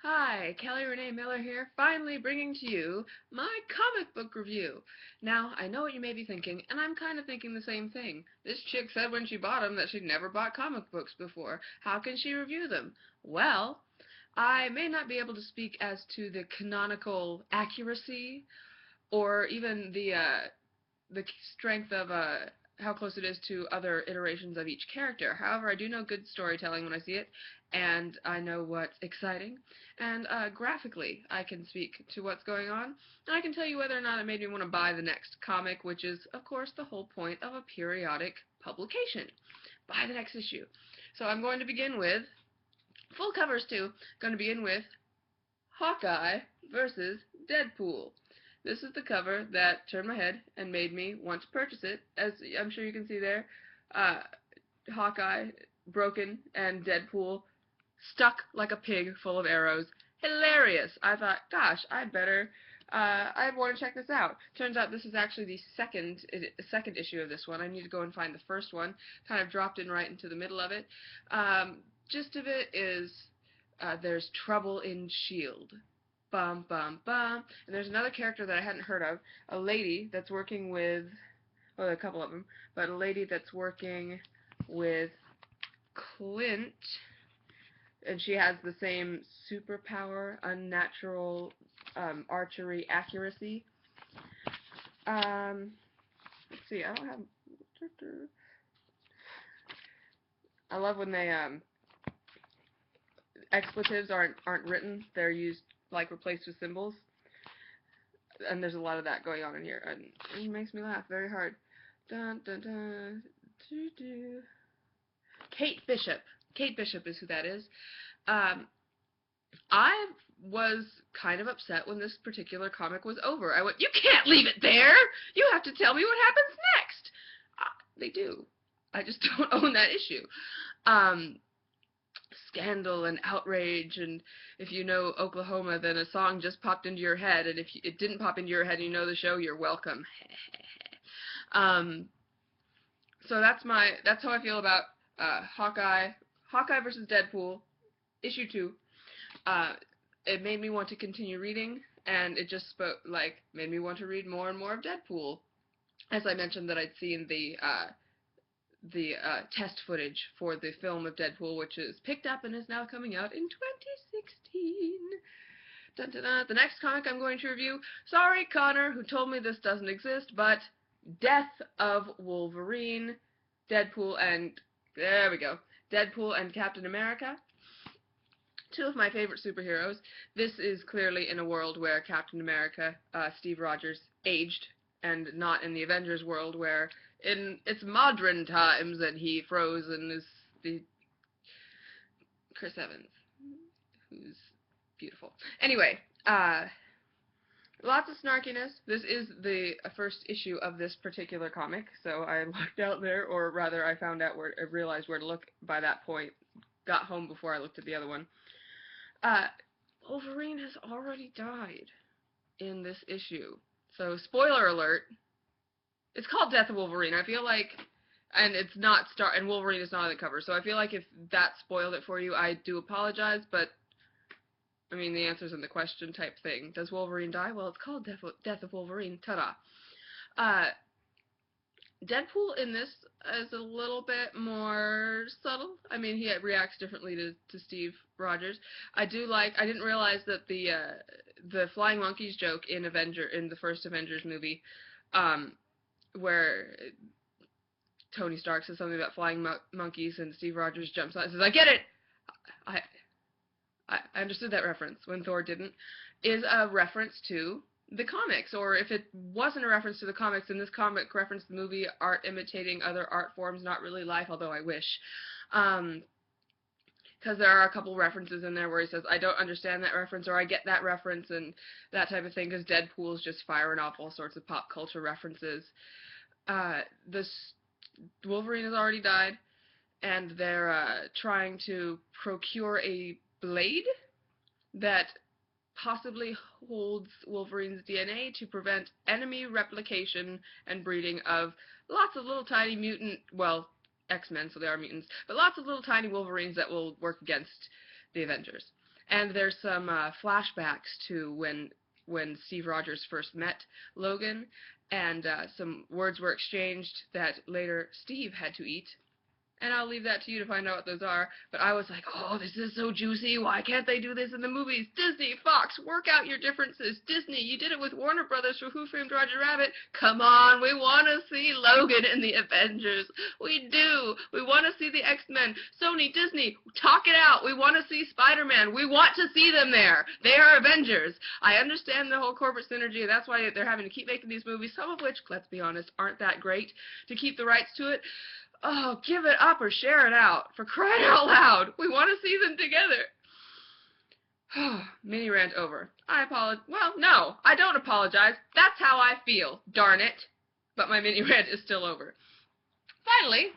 Hi, Kelly Renee Miller here, finally bringing to you my comic book review. Now, I know what you may be thinking, and I'm kind of thinking the same thing. This chick said when she bought them that she'd never bought comic books before. How can she review them? Well, I may not be able to speak as to the canonical accuracy or even the strength of how close it is to other iterations of each character. However, I do know good storytelling when I see it, and I know what's exciting, and graphically I can speak to what's going on, and I can tell you whether or not it made me want to buy the next comic, which is, of course, the whole point of a periodic publication. Buy the next issue. So I'm going to begin with, full covers too, going to begin with Hawkeye versus Deadpool. This is the cover that turned my head and made me want to purchase it. As I'm sure you can see there, Hawkeye broken and Deadpool stuck like a pig full of arrows. Hilarious! I thought, gosh, I'd want to check this out. Turns out this is actually the second issue of this one. I need to go and find the first one. Kind of dropped in right into the middle of it. Gist of it is there's trouble in S.H.I.E.L.D. Bum, bum, bum. And there's another character that I hadn't heard of, a lady that's working with, well, a couple of them, but a lady that's working with Clint, and she has the same superpower, unnatural archery accuracy. Let's see, I don't have, I love when they, expletives aren't written, they're used, like, replaced with symbols, and there's a lot of that going on in here, and it makes me laugh very hard. Dun, dun, dun, doo, doo. Kate Bishop is who that is. I was kind of upset when this particular comic was over. I went, you can't leave it there! You have to tell me what happens next! They do. I just don't own that issue. Scandal and outrage, and if you know Oklahoma, then a song just popped into your head, and if it didn't pop into your head and you know the show, you're welcome. So that's how I feel about Hawkeye versus Deadpool, issue 2. It made me want to continue reading, and it just made me want to read more and more of Deadpool. As I mentioned that I'd seen the test footage for the film of Deadpool, which is picked up and is now coming out in 2016. Dun, dun, dun. The next comic I'm going to review, sorry Connor, who told me this doesn't exist, but Death of Wolverine, Deadpool and Captain America. Two of my favorite superheroes. This is clearly in a world where Captain America, Steve Rogers, aged, and not in the Avengers world where in its modern times and he froze and is the Chris Evans, who's beautiful. Anyway, lots of snarkiness. This is the first issue of this particular comic, so I looked out there, or rather I realized where to look by that point. Got home before I looked at the other one. Wolverine has already died in this issue. So, spoiler alert, it's called Death of Wolverine. I feel like, and it's not and Wolverine is not on the cover, so I feel like if that spoiled it for you, I do apologize, but, I mean, the answer's in the question type thing. Does Wolverine die? Well, it's called Death of Wolverine. Ta-da. Deadpool in this is a little bit more subtle. I mean, he reacts differently to Steve Rogers. I didn't realize that the flying monkeys joke in the first Avengers movie, where Tony Stark says something about flying monkeys and Steve Rogers jumps on it and says, I get it! I understood that reference when Thor didn't, is a reference to the comics, or if it wasn't a reference to the comics, then this comic referenced the movie art imitating other art forms, not really life, although I wish. Because there are a couple references in there where he says, I don't understand that reference, or I get that reference, and that type of thing, because Deadpool's just firing off all sorts of pop culture references. Wolverine has already died, and they're trying to procure a blade that possibly holds Wolverine's DNA to prevent enemy replication and breeding of lots of little tiny mutant, well, X-Men, so they are mutants, but lots of little tiny Wolverines that will work against the Avengers. And there's some flashbacks to when Steve Rogers first met Logan, and some words were exchanged that later Steve had to eat. And I'll leave that to you to find out what those are. But I was like, oh, this is so juicy. Why can't they do this in the movies? Disney, Fox, work out your differences. Disney, you did it with Warner Brothers for Who Framed Roger Rabbit. Come on, we want to see Logan in the Avengers. We do. We want to see the X-Men. Sony, Disney, talk it out. We want to see Spider-Man. We want to see them there. They are Avengers. I understand the whole corporate synergy. That's why they're having to keep making these movies, some of which, let's be honest, aren't that great, to keep the rights to it. Oh, give it up or share it out. For crying out loud. We want to see them together. Mini rant over. I apologize. Well, no, I don't apologize. That's how I feel. Darn it. But my mini rant is still over. Finally,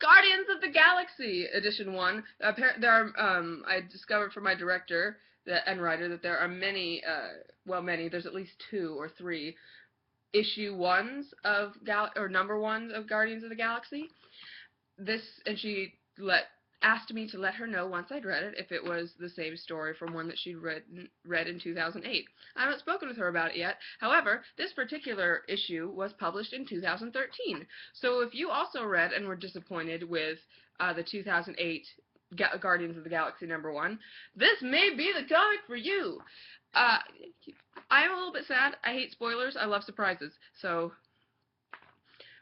Guardians of the Galaxy Edition 1. There are, I discovered from my director and writer that there are many, there's at least 2 or 3 issue 1s of number 1s of Guardians of the Galaxy. And she asked me to let her know once I'd read it if it was the same story from one that she'd read in 2008. I haven't spoken with her about it yet. However, this particular issue was published in 2013. So if you also read and were disappointed with the 2008 Guardians of the Galaxy number 1, this may be the comic for you. I'm a little bit sad. I hate spoilers. I love surprises. So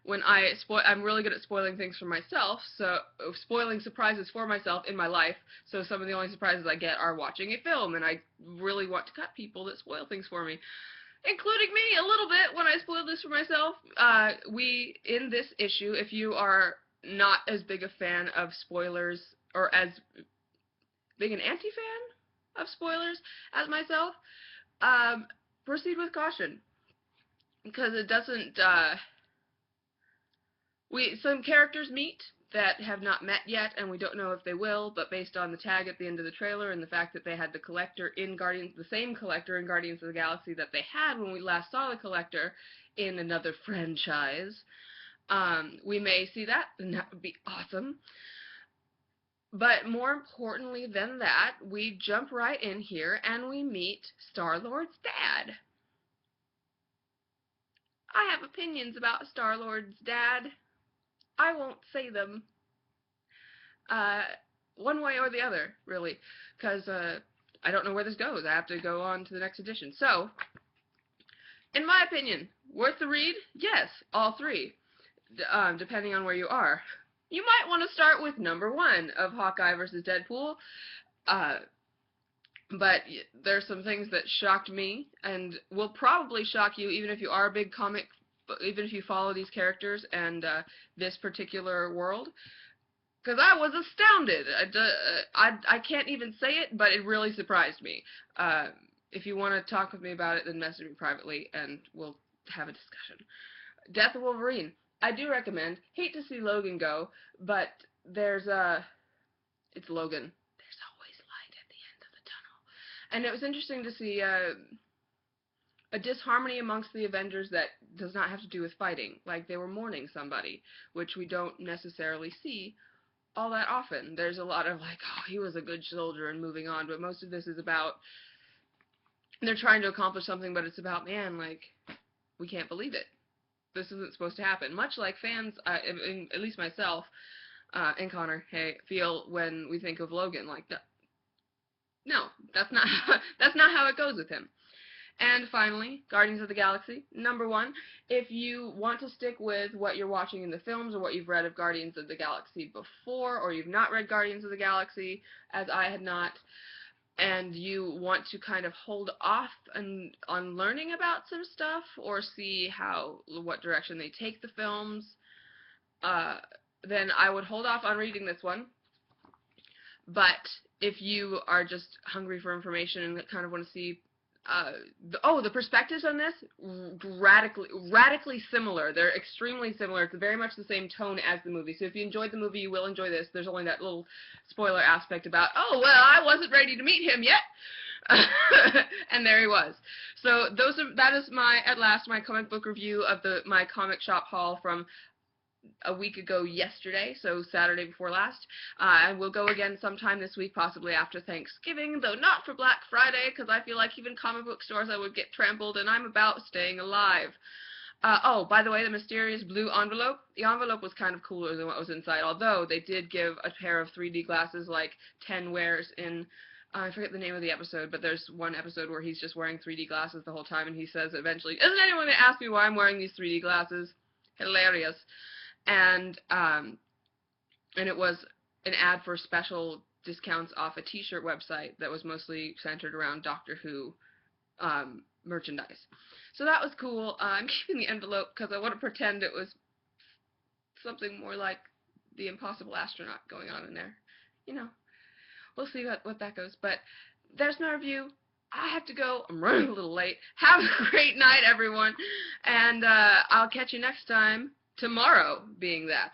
when I'm really good at spoiling things for myself, so spoiling surprises for myself in my life, so some of the only surprises I get are watching a film, and I really want to cut people that spoil things for me, including me a little bit when I spoil this for myself. In this issue, if you are not as big a fan of spoilers, or as big an anti-fan of spoilers as myself, proceed with caution, because it doesn't, some characters meet that have not met yet, and we don't know if they will, but based on the tag at the end of the trailer and the fact that they had the same collector in Guardians of the Galaxy that they had when we last saw the collector in another franchise, we may see that, and that would be awesome. But more importantly than that, we jump right in here and we meet Star-Lord's dad. I have opinions about Star-Lord's dad. I won't say them one way or the other, really, because I don't know where this goes. I have to go on to the next edition. So, in my opinion, worth the read? Yes, all 3, depending on where you are. You might want to start with number 1 of Hawkeye vs. Deadpool, but there's some things that shocked me, and will probably shock you even if you are a big comic, even if you follow these characters and this particular world, because I was astounded. I can't even say it, but it really surprised me. If you want to talk with me about it, then message me privately, and we'll have a discussion. Death of Wolverine. I do recommend. Hate to see Logan go, but it's Logan. There's always light at the end of the tunnel. And it was interesting to see a disharmony amongst the Avengers that does not have to do with fighting. Like, they were mourning somebody, which we don't necessarily see all that often. There's a lot of, like, oh, he was a good soldier and moving on, but most of this is about, they're trying to accomplish something, but it's about, man, like, we can't believe it. This isn't supposed to happen. Much like fans, at least myself, and Connor, feel when we think of Logan, like, no, that's not how it goes with him. And finally, Guardians of the Galaxy, number 1. If you want to stick with what you're watching in the films or what you've read of Guardians of the Galaxy before, or you've not read Guardians of the Galaxy, as I had not, and you want to kind of hold off on learning about some stuff or see what direction they take the films, then I would hold off on reading this one. But if you are just hungry for information and kind of want to see the perspectives on this, radically similar. They're extremely similar. It's very much the same tone as the movie. So if you enjoyed the movie, you will enjoy this. There's only that little spoiler aspect about, oh, well, I wasn't ready to meet him yet. And there he was. So that is my comic book review of my comic shop haul from a week ago yesterday, so Saturday before last. I will go again sometime this week, possibly after Thanksgiving, though not for Black Friday, because I feel like even comic book stores I would get trampled, and I'm about staying alive. Oh, by the way, the mysterious blue envelope. The envelope was kind of cooler than what was inside, although they did give a pair of 3D glasses like 10 wears in, I forget the name of the episode, but there's one episode where he's just wearing 3D glasses the whole time, and he says eventually, isn't anyone going to ask me why I'm wearing these 3D glasses? Hilarious. And, um, and it was an ad for special discounts off a t-shirt website that was mostly centered around Doctor Who merchandise. So that was cool. I'm keeping the envelope because I want to pretend it was something more like the Impossible Astronaut going on in there. You know, we'll see what that goes. But there's my review. I have to go. I'm running a little late. Have a great night, everyone. And I'll catch you next time. Tomorrow being that.